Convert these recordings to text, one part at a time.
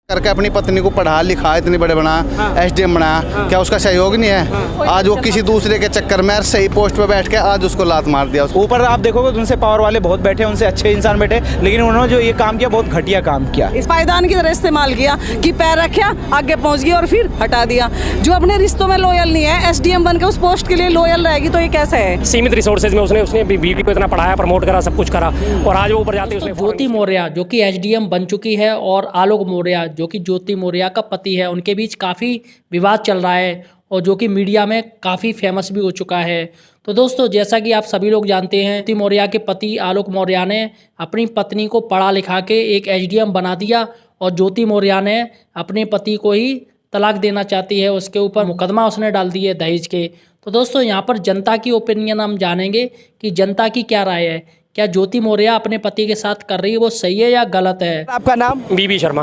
करके अपनी पत्नी को पढ़ा लिखा इतनी बड़े बना एसडीएम बनाया, क्या उसका सहयोग नहीं है? आज वो किसी दूसरे के चक्कर में सही पोस्ट पे बैठ के आज उसको लात मार दिया। ऊपर आप देखोगे तो उनसे पावर वाले बहुत बैठे, उनसे अच्छे इंसान बैठे, लेकिन उन्होंने जो ये काम किया बहुत घटिया काम किया। इस पायदान की तरह इस्तेमाल किया कि पैर रखा, आगे पहुंच गया और फिर हटा दिया। जो अपने रिश्तों में लॉयल नहीं है, एसडीएम बन के उस पोस्ट के लिए लॉयल रहेगी तो ये कैसे है? सीमित रिसोर्सेज में उसने बीवी को इतना पढ़ाया, प्रमोट करा, सब कुछ करा, और आज वो ऊपर जाते उसने ज्योति मौर्य जो कि एसडीएम बन चुकी है और आलोक मौर्य जो कि ज्योति मौर्य का पति है, उनके बीच काफ़ी विवाद चल रहा है और जो कि मीडिया में काफ़ी फेमस भी हो चुका है। तो दोस्तों, जैसा कि आप सभी लोग जानते हैं, ज्योति मौर्य के पति आलोक मौर्य ने अपनी पत्नी को पढ़ा लिखा के एक एसडीएम बना दिया और ज्योति मौर्य ने अपने पति को ही तलाक देना चाहती है। उसके ऊपर मुकदमा उसने डाल दिए दहेज के। तो दोस्तों, यहाँ पर जनता की ओपिनियन हम जानेंगे कि जनता की क्या राय है। क्या ज्योति मौर्य अपने पति के साथ कर रही है वो सही है या गलत है? आपका नाम? बीबी शर्मा।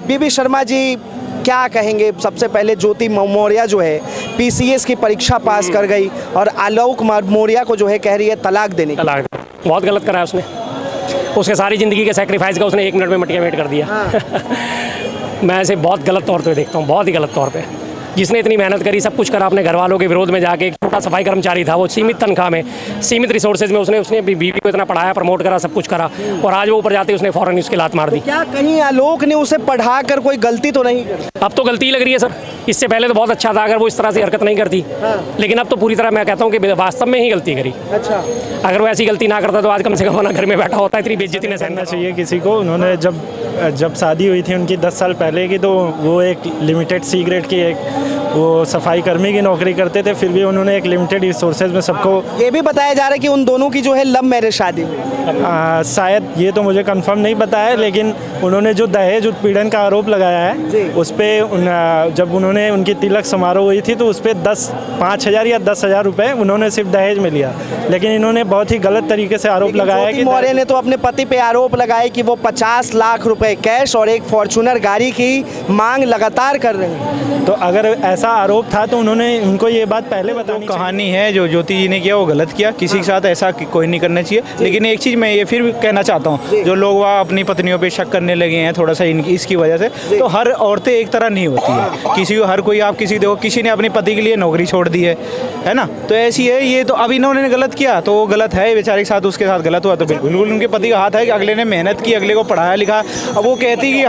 बीबी शर्मा जी, क्या कहेंगे? सबसे पहले ज्योति मौर्य जो है पीसीएस की परीक्षा पास कर गई और आलोक मौर्य को जो है कह रही है तलाक देने की। तलाक बहुत गलत करा है उसने। उसके सारी ज़िंदगी के सेक्रीफाइस का उसने 1 मिनट में मटिया मेट कर दिया। मैं इसे बहुत गलत तौर पे देखता हूँ, बहुत ही गलत तौर पे। जिसने इतनी मेहनत करी, सब कुछ करा, अपने घर वालों के विरोध में जाके, एक छोटा सफाई कर्मचारी था, वो सीमित तनख्वाह में, सीमित रिसोर्सेज में उसने बीवी को इतना पढ़ाया, प्रमोट करा, सब कुछ करा, और आज वो ऊपर जाते उसने फौरन उसकी लात मार दी। क्या कहीं आलोक ने उसे पढ़ा कर कोई गलती तो नहीं करी? अब तो गलती लग रही है सर। इससे पहले तो बहुत अच्छा था अगर वो इस तरह से हरकत नहीं करती, लेकिन अब तो पूरी तरह मैं कहता हूँ कि वास्तव में ही गलती करी। अच्छा, अगर वो ऐसी गलती ना करता तो आज कम से कम अपना घर में बैठा होता। इतनी बेइज्जती नहीं सहना चाहिए किसी को। उन्होंने जब शादी हुई थी उनकी 10 साल पहले की, तो वो एक लिमिटेड सी ग्रेड की एक वो सफाई कर्मी की नौकरी करते थे, फिर भी उन्होंने एक लिमिटेड रिसोर्सेज में सबको। ये भी बताया जा रहा है कि उन दोनों की जो है लव मैरिज शादी हुई। शायद, ये तो मुझे कंफर्म नहीं पता है, लेकिन उन्होंने जो दहेज उत्पीड़न का आरोप लगाया है उस पर जब उन्होंने उनकी तिलक समारोह हुई थी तो उस पर 5,000 या 10,000 रुपये उन्होंने सिर्फ दहेज में लिया। लेकिन इन्होंने बहुत ही गलत तरीके से आरोप लगाया कि मौर्य ने तो अपने पति पे आरोप लगाया कि वो 50 लाख रुपए कैश और एक फॉर्च्यूनर गाड़ी की मांग लगातार कर रहे हैं। तो अगर ऐसा आरोप था तो उन्होंने उनको ये बात पहले बतानी। कहानी है जो ज्योति जी ने किया वो गलत किया, किसी के साथ ऐसा कोई नहीं करना चाहिए। लेकिन एक चीज़ मैं ये फिर भी कहना चाहता हूँ, जो लोग वहाँ अपनी पत्नियों पे शक करने लगे हैं थोड़ा सा इसकी वजह से, तो हर औरतें एक तरह नहीं होती है। किसी को हर कोई, आप किसी देखो, किसी ने अपनी पति के लिए नौकरी छोड़ दी है ना, तो ऐसी है ये। तो अब इन्होंने गलत किया तो वो गलत है, बेचारे के साथ उसके साथ गलत हुआ तो बिल्कुल उनके पति का हाथ है कि अगले ने मेहनत की, अगले को पढ़ाया लिखा। अब वो कहती कि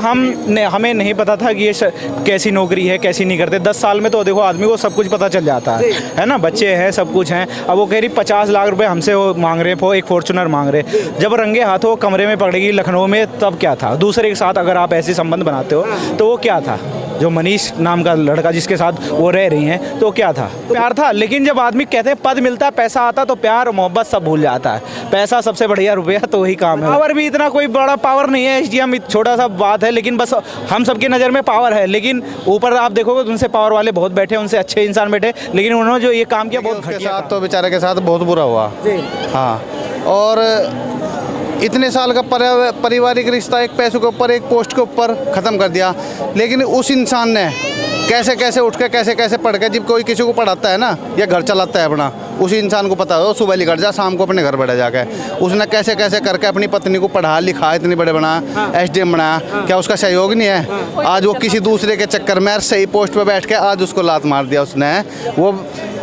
हमें नहीं पता था कि ये कैसी नौकरी है, कैसी नहीं करते। 10 साल में तो देखो आदमी को सब कुछ पता चल जाता है ना, बच्चे हैं, सब कुछ हैं। अब वो कह रही 50 लाख रुपए हमसे वो मांग रहे, वो एक फॉर्च्यूनर मांग रहे। जब रंगे हाथों कमरे में पकड़ेगी लखनऊ में, तब क्या था? दूसरे के साथ अगर आप ऐसे संबंध बनाते हो तो वो क्या था? जो मनीष नाम का लड़का जिसके साथ वो रह रही हैं, तो क्या था? प्यार था। लेकिन जब आदमी कहते हैं पद मिलता है, पैसा आता, तो प्यार मोहब्बत सब भूल जाता है। पैसा सबसे बढ़िया, रुपया तो वही काम है। पावर भी इतना कोई बड़ा पावर नहीं है, एसडीएम छोटा सा बात है, लेकिन बस हम सबकी नज़र में पावर है। लेकिन ऊपर आप देखोगे तो उनसे पावर वाले बहुत बैठे, उनसे अच्छे इंसान बैठे, लेकिन उन्होंने जो ये काम किया बहुत घटिया। तो बेचारे के साथ बहुत बुरा हुआ। हाँ, और इतने साल का पारिवारिक रिश्ता एक पैसों के ऊपर, एक पोस्ट के ऊपर ख़त्म कर दिया। लेकिन उस इंसान ने कैसे कैसे उठ के, कैसे कैसे पढ़ के, जब कोई किसी को पढ़ाता है ना या घर चलाता है अपना, उसी इंसान को पता है सुबह निकल जा, शाम को अपने घर बैठा जाके उसने कैसे कैसे करके अपनी पत्नी को पढ़ा लिखा इतनी बड़े बनाया, एसडीएम बनाया। क्या उसका सहयोग नहीं है? आज वो किसी दूसरे के चक्कर में सही पोस्ट पे बैठ के आज उसको लात मार दिया उसने। वो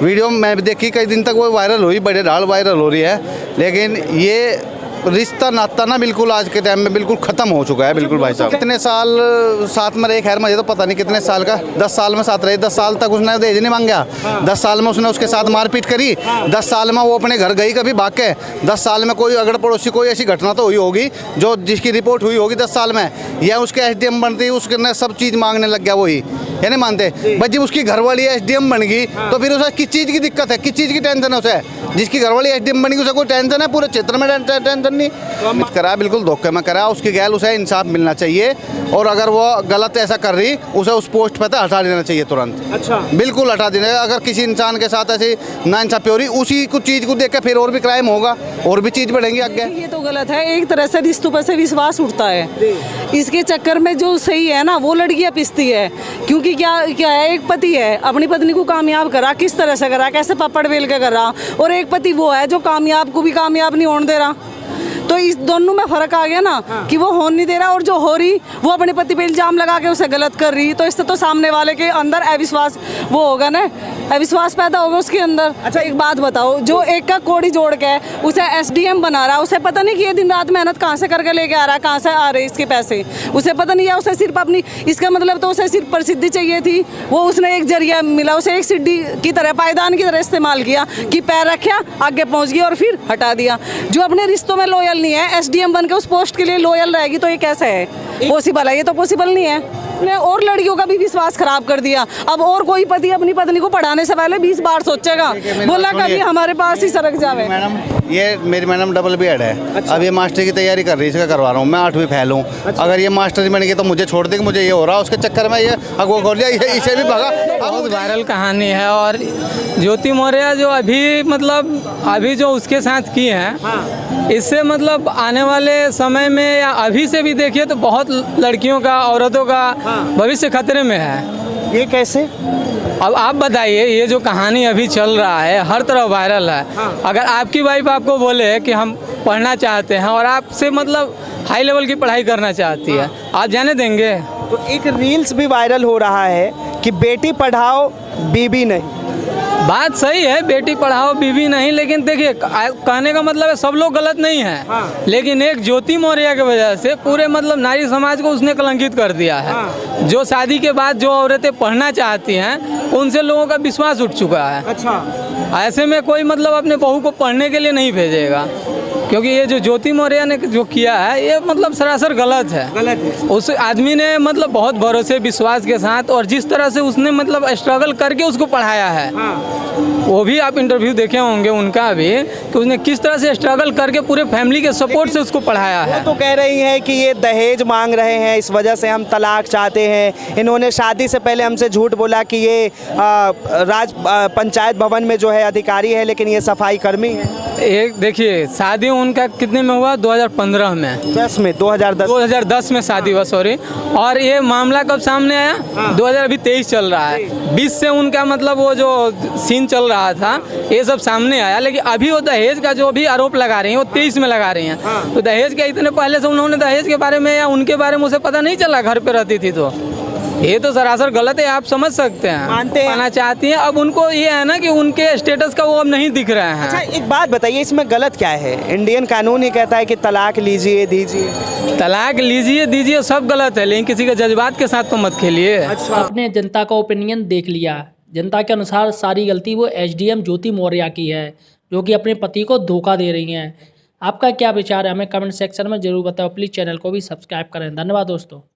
वीडियो मैं भी देखी, कई दिन तक वो वायरल हुई, बड़े ढाल वायरल हो रही है। लेकिन ये रिश्ता नाता ना बिल्कुल आज के टाइम में बिल्कुल ख़त्म हो चुका है, बिल्कुल भाई साहब। कितने साल साथ में रहे, खैर मुझे तो पता नहीं कितने साल का, 10 साल में साथ रहे। 10 साल तक उसने दहेज नहीं मांगा, 10 साल में उसने उसके साथ मारपीट करी, 10 साल में वो अपने घर गई कभी भाग के, 10 साल में कोई अगर पड़ोसी कोई ऐसी घटना तो हुई होगी जो जिसकी रिपोर्ट हुई होगी 10 साल में, या उसके एसडीएम बनती, उसने सब चीज़ मांगने लग गया वही, या नहीं मानते भाई। जब उसकी घरवाली एसडीएम बन गई तो फिर उसे किस चीज़ की दिक्कत है, किस चीज़ की टेंशन है उसे? जिसकी घरवाली एसडीएम बनी उसे कोई टेंशन है? पूरे क्षेत्र में टेंशन नहीं करा, बिल्कुल धोखे में करा। उसकी गैल उसे इंसाफ मिलना चाहिए, और अगर वो गलत ऐसा कर रही उसे उस पोस्ट पर तो हटा देना चाहिए तुरंत। अच्छा, बिल्कुल हटा देना। अगर किसी इंसान के साथ ऐसी नाइंसाफी हो रही, उसी कुछ चीज़ को देख के फिर और भी क्राइम होगा, और भी चीज़ बढ़ेंगी आगे। ये तो गलत है, एक तरह से रिश्तों पर से विश्वास उठता है। इसके चक्कर में जो सही है ना वो लड़कियां पिसती है, क्योंकि क्या है, एक पति है अपनी पत्नी को कामयाब करा, किस तरह से करा, कैसे पापड़ बेल के करा, और एक पति वो है जो कामयाब को भी कामयाब नहीं होने दे रहा। तो इस दोनों में फर्क आ गया ना कि वो हो नहीं दे रहा, और जो हो रही वो अपने पति पे इल्जाम लगा के उसे गलत कर रही, तो इससे तो सामने वाले के अंदर अविश्वास वो होगा ना, अविश्वास पैदा होगा उसके अंदर। अच्छा एक बात बताओ, जो एक का कोड़ी जोड़ के उसे एसडीएम बना रहा, उसे पता नहीं कि ये दिन रात मेहनत कहाँ से करके लेके आ रहा है, कहाँ से आ रहे इसके पैसे, उसे पता नहीं है। उसे सिर्फ अपनी, इसका मतलब तो उसे सिर्फ प्रसिद्धि चाहिए थी, वो उसने एक जरिया मिला, उसे एक सीढ़ी की तरह, पायदान की तरह इस्तेमाल किया कि पैर रखा, आगे पहुंच गया और फिर हटा दिया। जो अपने रिश्तों में लॉयल नहीं है, एसडीएम बन के उस पोस्ट के लिए लॉयल रहेगी, तो ये कैसे है पॉसिबल है? ये तो पॉसिबल नहीं है। ने और लड़कियों का भी विश्वास खराब कर दिया। अब और कोई पति अपनी पत्नी को पढ़ाने से पहले 20 बार सोचेगा, बोला कभी हमारे पास ही सरक जावे। मैडम ये मेरी मैडम डबल बीएड है। अच्छा। अब ये मास्टर की तैयारी कर रही है, इसका करवा रहा हूँ मैं, 8वीं फेल हूँ। अच्छा। अगर ये मास्टर बन गई तो मुझे छोड़ देगी, मुझे ये हो रहा है, उसके चक्कर में ये अगवा खोल लिया, इसे भी भगा। बहुत वायरल कहानी है। और ज्योति मौर्य जो अभी मतलब अभी जो उसके साथ की है, इससे मतलब आने वाले समय में या अभी से भी देखिए तो बहुत लड़कियों का, औरतों का भविष्य खतरे में है। ये कैसे? अब आप बताइए, ये जो कहानी अभी चल रहा है हर तरफ वायरल है। अगर आपकी वाइफ आपको बोले कि हम पढ़ना चाहते हैं और आपसे मतलब हाई लेवल की पढ़ाई करना चाहती है, आप जाने देंगे? तो एक रील्स भी वायरल हो रहा है कि बेटी पढ़ाओ बीबी नहीं। बात सही है, बेटी पढ़ाओ बीबी नहीं, लेकिन देखिए कहने का मतलब है सब लोग गलत नहीं है। लेकिन एक ज्योति मौर्य की वजह से पूरे मतलब नारी समाज को उसने कलंकित कर दिया है। जो शादी के बाद जो औरतें पढ़ना चाहती हैं उनसे लोगों का विश्वास उठ चुका है। अच्छा। ऐसे में कोई मतलब अपने बहू को पढ़ने के लिए नहीं भेजेगा, क्योंकि ये जो ज्योति मौर्य ने जो किया है ये मतलब सरासर गलत है। उस आदमी ने मतलब बहुत भरोसे विश्वास के साथ और जिस तरह से उसने मतलब स्ट्रगल करके उसको पढ़ाया है, वो भी आप इंटरव्यू देखे होंगे उनका भी, कि उसने किस तरह से स्ट्रगल करके पूरे फैमिली के सपोर्ट से उसको पढ़ाया है। तो कह रही हैं कि ये दहेज मांग रहे हैं, इस वजह से हम तलाक चाहते हैं। इन्होंने शादी से पहले हमसे झूठ बोला कि ये पंचायत भवन में जो है अधिकारी है, लेकिन ये सफाई कर्मी है। एक देखिए, शादी उनका कितने में हुआ? 2015 में, 2010 में शादी हुआ, सॉरी। और ये मामला कब सामने आया? 2023 चल रहा है। 20 से उनका मतलब वो जो सीन चल रहा था ये सब सामने आया। लेकिन अभी वो दहेज का जो भी आरोप लगा रही हैं वो 23 में लगा रही हैं। तो दहेज के इतने पहले से उन्होंने दहेज के बारे में या उनके बारे में उसे पता नहीं चला घर पे रहती थी? तो ये तो सरासर गलत है, आप समझ सकते हैं। मानते हैं, पाना चाहती हैं। अब उनको ये है ना कि उनके स्टेटस का वो अब नहीं दिख रहे हैं। अच्छा एक बात बताइए, इसमें गलत क्या है? इंडियन कानून ही कहता है कि तलाक लीजिए दीजिए। तलाक लीजिए दीजिए सब गलत है, लेकिन किसी के जज्बात के साथ तो मत खेलिए। अच्छा। आपने जनता का ओपिनियन देख लिया। जनता के अनुसार सारी गलती वो एसडीएम ज्योति मौर्य की है, जो कि अपने पति को धोखा दे रही हैं। आपका क्या विचार है हमें कमेंट सेक्शन में जरूर बताओ। प्लीज़ चैनल को भी सब्सक्राइब करें। धन्यवाद दोस्तों।